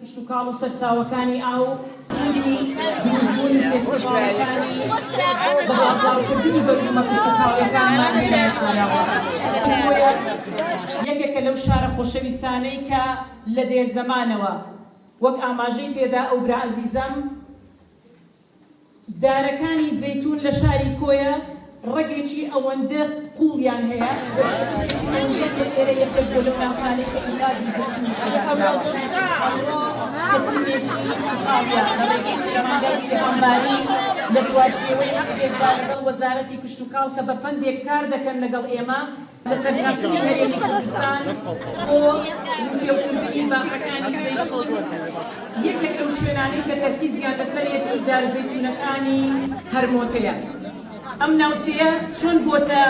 کشتتوکاڵ و سەرچاوەکانی ئاو بوونی فێستیڤاڵەکانی بەهێزاوکردنی بەروومە کشتتوکاڵەکانمان یەکێکە لەو شارە خۆشەویستانەی کە لە دێر زەمانەوە وەک ئاماژەی پێدا ئەو برا عەزیزەم دارەکانی زەیتون لە شاری کۆیە ڕێگێکی ئەوەندە قوڵیان هەیە ئێرە یەکێک بۆ لەو ناوچانەی کە ئینتاجی زەیتون لە دواتیەوەی عەقدێکدا لەگەڵ وەزارەتی کشتتوکاڵ کە بە فەندێک کار دەکەن لەگەڵ ئێمە لەسەر ناسکی هەرێمی کوردستان بۆ پێوکردنی باخەکانی زەیتون یەکێک لەو شوێنانەی کە تەرکیزیان لەسەرەتی ئیدارە زەیتونەکانی هەرمۆتەیە. ئەم ناوچەیە چۆن بۆتە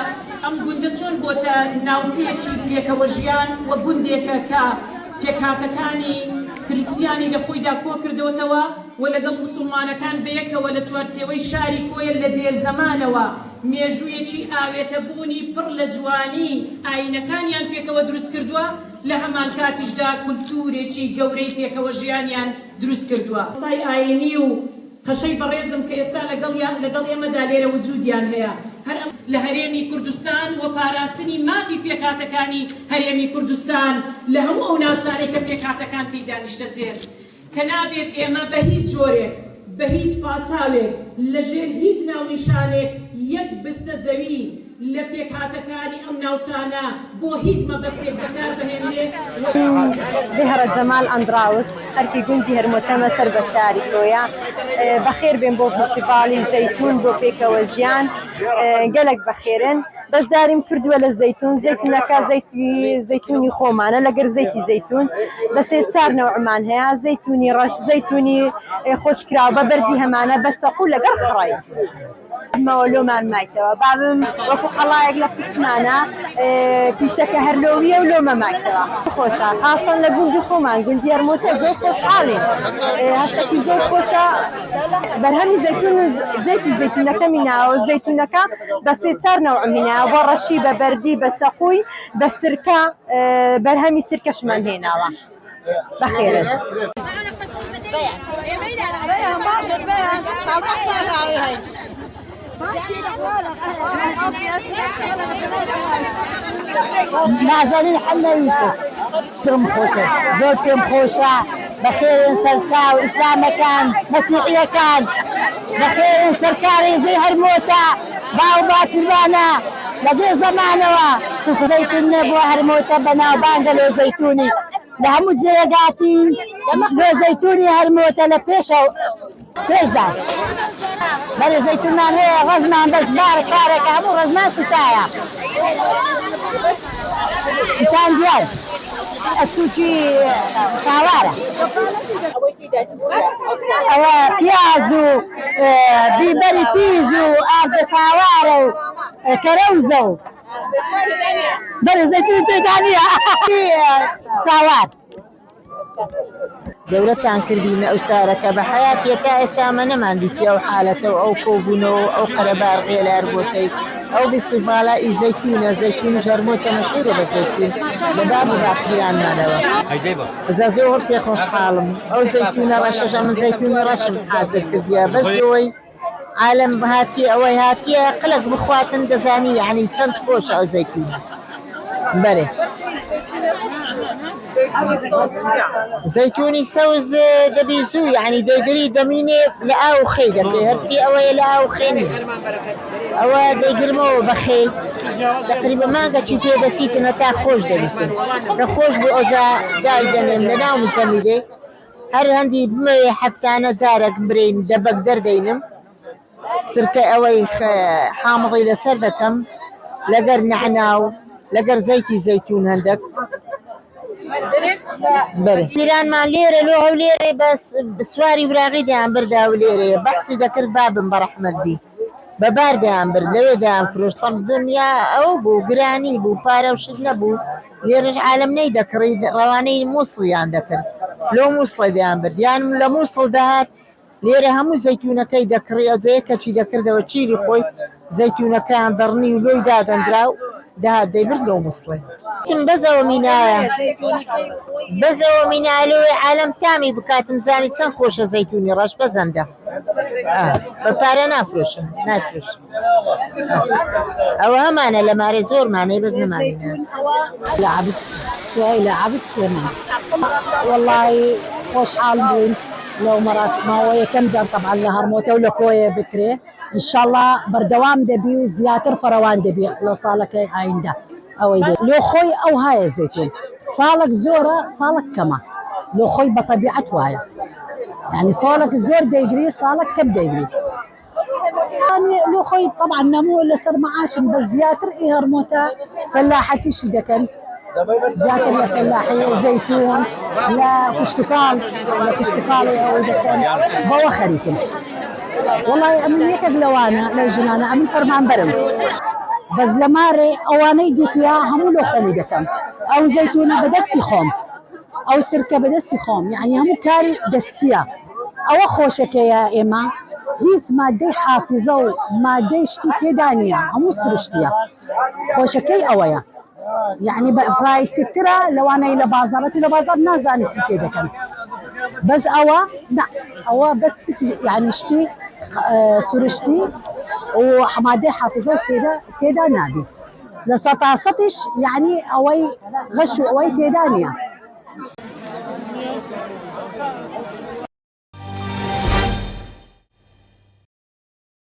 ئەم گوندە چۆن بۆتە ناوچەیەکی پێکەوە ژیان وە گوندێکە کە پێکهاتەکانی کریستیانی لە خۆیدا کۆ کردوتەوە و لەگەڵ موسڵمانەکان بەیەکەوە لە چوارچێوەی شاری کۆیە لە دێر زەمانەوە مێژوویەکی ئاوێتەبوونی پڕ لە جوانی ئاینەکانیان پێکەوە دروست کردووە لە هەمان کاتیشدا کولتورێکی گەورەی پێکەوە ژیانیان دروست کردووە. قسای ئاینی و قەشەی بەڕێزم کە ئێستا لەگەڵ ئێمەدا لێرە وجودیان هەیە هەر لە هەرێمی کوردستان و پاراستنی مافی پێکهاتەکانی هەرێمی کوردستان لە هەموو ئەو ناوچانەی کە پێکهاتەکان تێیدا نیشتەجێن کە نابێت ئێمە بە هیچ جۆرێک بە هیچ پاساوێک لەژێر هیچ ناونیشانێک یەک بستە زەوی لە پێکهاتەکانی ئەم ناوچانە بۆ هیچ مەبەستێک بەکار بهێنێ. زهرة جمال أندراوس خەرکی گوندی هەرمۆتەمە سەر بە شاری کۆیە بەخێر بێن بۆ فستیڤاڵی زەیتون بۆ پێکەوە ژیان گەلێک بەخێرن بەشداریم کردووە لە زەیتون زەیتونەکە زەیتونی خۆمانە لەگەر زەیتی زەیتون بە سێ چار نەوعمان هەیە زەیتونی ڕەش زەیتونی خۆشکراوە بە بەردی هەمانە بە چەقو لەگەڵ خڕای مەوەلۆمان مایتەوە بابم وەکو قەڵایەک لە پشتمانە پیشەکە هەر لۆویە و لۆمە مایتەوە خۆشە خاستن لە گوندی خۆمان گوندی هەرمۆتە زۆر خۆشحاڵین هەستێکی زۆر خۆشە بەرهەمی زەیتون و زەیتی زەیتونەکەمی ناوە زەیتونەکە بە سێ چار نەوعمی ناوە بۆ ڕەشی بە بەردی بە چەقوی بە سرکە بەرهەمی سرکەشمان هێناوە بەخێرن. نازنین حنا یوسف پێم خۆشە زۆر پێم خۆشە بەخێرن سەرچاو ئیسلامەکان مەسیحیەکان بەخێرن سەرکاری زەی هەرمۆتە باو باپیروانە لە دێر زەمانەوە زەیتون نەبووە هەرمۆتە بەناوبانگە لۆ زەیتونی لە هەموو جێگاتین لۆ زەیتونی هەرمۆتە لە پێشدا بەرە زەیتونمان هەیە ڕەزمان بەس بارە کارێکە هەموو ڕەزمان سوتایە سوتان دیار ئەسوچی چاوارە ئەوە پیاز و بیبەری تیژ و ئاردە چاوارە و کەرەوزە و بەرە زەیتون تێدا نییە چاوار دەورەتان کردینە ئەو سارەکە بە حەیاتیەکە ئێستا ئەمە نەماندیتە ئەو حالەتە و ئەو کۆبوونەوە ئەو قەرەباڕغێ لە هەرمۆتەی ئەو فستیڤاڵە زەیتونە زەیتونی هەرمۆتە مەشهورە بە زەیتون لە باب و باخیانمانەوە ئەزا زۆر پێ خۆشحاڵم ئەو زەیتونە ڕەشەژە من زەیتونە ڕەشم حازر کردیە بەس ئەوەی عالم هاتی ئەوەی هاتیە قلق بخواتن دەزانی یعنی چەند خۆشە ئەو زەیتونە بەرێ زەیتونی سەوز دەبی زوو یعنی دەیگری دەمینێ لە ئاو خەی دەکەی هەرچی ئەوەیە لە ئاو خێ نیە ئەوە دەیگرمەوە بە خەی تقریبا مانگەکی پێ دەچیتنە تا خۆش دەبیتن لە خۆش بۆ ئەوجا دای دەنێم لە ناو مزەمیدێ هەر هەندی بمەوێ هەفتانە جارێک برین دەبەک دەردەینم سرکە ئەوەی حامڵی لەسەر دەکەم لەگەر نەعناو لەگەر زەیتی زەیتون هەندێک پیرانمان لێرە لۆ هەو لێرێ بەس سواری براغی دەیان بردا و لێرەیە بەحسی دەکرد بابم بەڕەحمەت بی بەبار دەیان برد لەوێ دەیان فرۆشتن دنیا ئەو بوو گرانی بوو پارە و شت نەبوو لێرەش عالم نەی دەکڕی ڕەوانەی مووسڵیان دەکرد لۆ مووسڵی دەیان برد یان لە مووسڵ دەهات لێرە هەموو زەیتونەکەی دەکڕی ئەوجەیە کەچی دەکردەوە چیری خۆی زەیتونەکەیان دەڕنی و لۆی دادەنراو ده برقة ومصلي بزا ومنالو عالم تامی بکاتم زانی چەند خۆشە زەیتونی ڕەش بەزەندە بەپارە نافرۆشم ئەوە هەمانە لە مارێ زۆرمانەی بەس نەمانە عبد سليمان والله خوش حال بوين لو مراسمة كم جار طبعا لهرموتة ولكوية بكري ان شاء الله بردوام دبي وزياتر فروان دبي لو صالك عينده او يبي لو خوي او هاي زيتون صالك زورة صالك كما لو خوي بطبيعة وايا يعني صالك زور ديجري صالك كم ديجري يعني لو خوي طبعا نمو لسر معاش بس زياتر هرموتة فلاحتي شدكن زياتر يا فلاحية زيتون لا فشتكال يا ولدكن بوا خريفين والله أمن يتقلوانا لجنانا أمن فرمان برم بس لماري أواني دوتيا همو لو خومي دكم أو زيتونة بدستي خوم أو سركة بدستي خوم يعني همو كاري دستيا أو خوشك يا إما هيز مادي حافظة مادي شتي كدانيا همو سرشتيا خوشكي أويا يعني فاي تترى لو أنا إلى بازار نازاني تيكي دكم بس أوا بس يعني شتي سرشتي وحمادي حافظة كده نادي لسطاستش يعني أوي غشو أوي كدانيا